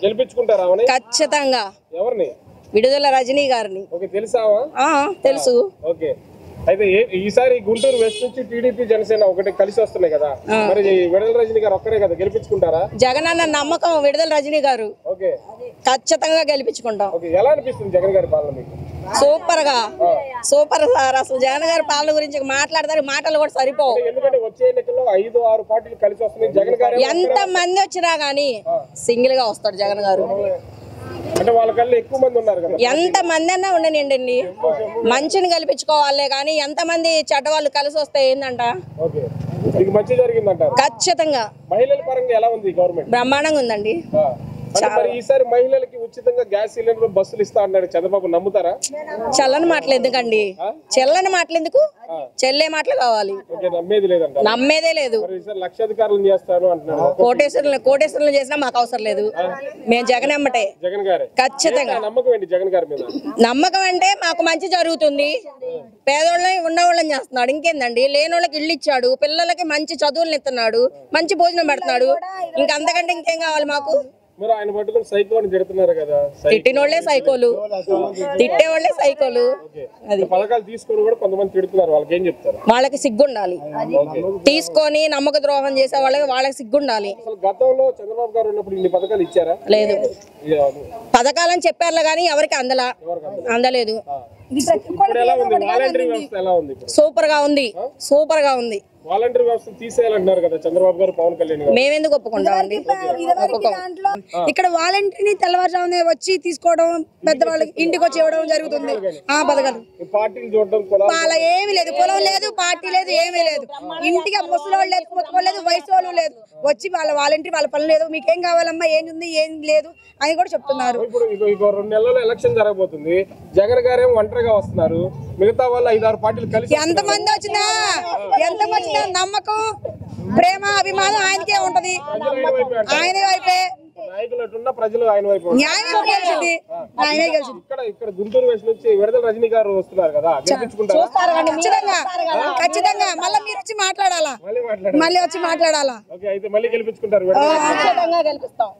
గెలిపించుకుంటారా ఆమెని? ఖచ్చితంగా. ఎవరిని? విడుదల రజనీ గారిని. ఓకే, తెలుసావా? తెలుసు. ఓకే, అయితే ఈసారి గుంటూరు వెస్ట్ నుంచి టీడీపీ జనసేన ఒకటి కలిసి వస్తున్నాయి కదా, మరి విడుదల రజనీ గారు ఒక్కరే కదా, గెలిపించుకుంటారా? జగన్ అన్న నమ్మకం విడుదల రజనీ గారు. ఓకే, ఖచ్చితంగా గెలిపించుకుంటాం. ఓకే, ఎలా అనిపిస్తుంది జగన్ గారి పాలన మీకు? సూపర్ గా, సూపర్ సార్. అసలు జగన్ గారి పాలన గురించి మాట్లాడతారు, మాటలు కూడా సరిపోవు. ఎందుకంటే వచ్చే ఎన్నికల్లో 5-6 పార్టీలు కలిసి వస్తున్నాయి. జగన్ గారు ఎంత మంది వచ్చినా గానీ సింగిల్ గా వస్తాడు జగన్ గారు. అంటే వాళ్ళ కన్నా ఎక్కువ మంది ఉన్నారు కదా. ఎంత మంది అన్నా ఉండనియండి, మంచిని గెలిపించుకోవాలే కానీ ఎంత మంది చెడ్డవాళ్ళు కలిసి వస్తే ఏందంట. ఓకే, మీకు మంచి జరిగిందంటారు? ఖచ్చితంగా. మహిళల పరంగా ఎలా ఉంది గవర్నమెంట్? బ్రహ్మాండంగా ఉందండి. మరి ఈసారి మహిళలకి ఉచితంగా గ్యాస్ సిలిండర్ బస్సులు ఇస్తా అన్నాడు చంద్రబాబు, నమ్ముతారా? చల్లని మాటలు ఎందుకండి, చెల్లని మాటలు ఎందుకు, చెల్లే మాటలు కావాలి. నమ్మేది లేదంట. నమ్మేదే లేదు. లక్షాధికారులను చేస్తాను అంటున్నాడు. కోటేశ్వరులు చేసినా మాకు అవసరం లేదు, మేము జగన్ ఎమ్మటే. జగన్ గారే ఖచ్చితంగా. నమ్మకం ఏంటి జగన్ గారి మీద? నమ్మకం అంటే మాకు మంచి జరుగుతుంది, పేదోళ్ళని ఉన్నవాళ్ళని చేస్తున్నాడు. ఇంకేందండి, లేని వాళ్ళకి ఇల్లు ఇచ్చాడు, పిల్లలకి మంచి చదువులను ఇస్తున్నాడు, మంచి భోజనం పెడుతున్నాడు. ఇంకంతకంటే ఇంకేం కావాలి మాకు? మరి ఆయన పట్టుకుని సైకో అని తిడుతున్నారు కదా. తిట్టినోళ్లే సైకోలు, తిట్టేవాళ్లే సైకోలు. అది పథకాలు తీసుకొని కూడా కొంతమంది తిడుతున్నారు, వాళ్ళకి ఏం చెప్తారు? వాళ్ళకి సిగ్గుండాలి, తీసుకొని నమ్మక ద్రోహం చేసే వాళ్ళకి సిగ్గుండాలి. గతంలో చంద్రబాబు గారు ఉన్నప్పుడు ఇన్ని పథకాలు ఇచ్చారా? లేదు. పథకాలని చెప్పారులే కానీ ఎవరికి అందలేదు. సూపర్ గా ఉంది, సూపర్ గా ఉంది. వాలంటీర్ వ్యవస్థ తీసేయాలంటున్నారు కదా చంద్రబాబు గారు, పవన్ కళ్యాణ్ గారు. మేమెందుకు ఒప్పుకుంటామండి? ఇక్కడ వాలంటీర్ని తెల్లవారుజామునే వచ్చి తీసుకోవడం, పెద్దవాళ్ళకి ఇంటికి వచ్చి ఇవ్వడం జరుగుతుంది. ఆ పథకాలు పార్టీలు చూడడం, వాళ్ళ ఏమి లేదు, కులం లేదు, పార్టీ లేదు, ఏమీ లేదు. ఇంటికి ముసలోళ్ళు లేదు, ముసలోళ్ళు వయసు వాళ్ళు లేదు, వచ్చి వాళ్ళ వాలంటీర్ వాళ్ళ పని లేదు, మీకేం కావాలమ్మా, ఏం ఉంది ఏం లేదు అని కూడా చెప్తున్నారు. ఇప్పుడు 2 నెలల్లో ఎలక్షన్ జరగబోతుంది, జగన్ గారు ఏమో ఒంటరిగా వస్తున్నారు, మిగతా వాళ్ళు 5-6 పార్టీలు కలిసి ఎంతమంది వచ్చినా నమ్మకం, ప్రేమ, అభిమానం ఆయనకే ఉంటది. ఆయన వైపే ప్రజలు ఆయన వైపు. ఇక్కడ గుంటూరు వెస్ట్ నుంచి విడుదల రజనీ గారు వస్తున్నారు కదా, ఖచ్చితంగా మళ్ళీ మీరు వచ్చి మాట్లాడాలా, మళ్ళీ వచ్చి మాట్లాడాలా. అయితే మళ్ళీ గెలిపించుకుంటారు. ఖచ్చితంగా గెలిపిస్తాం.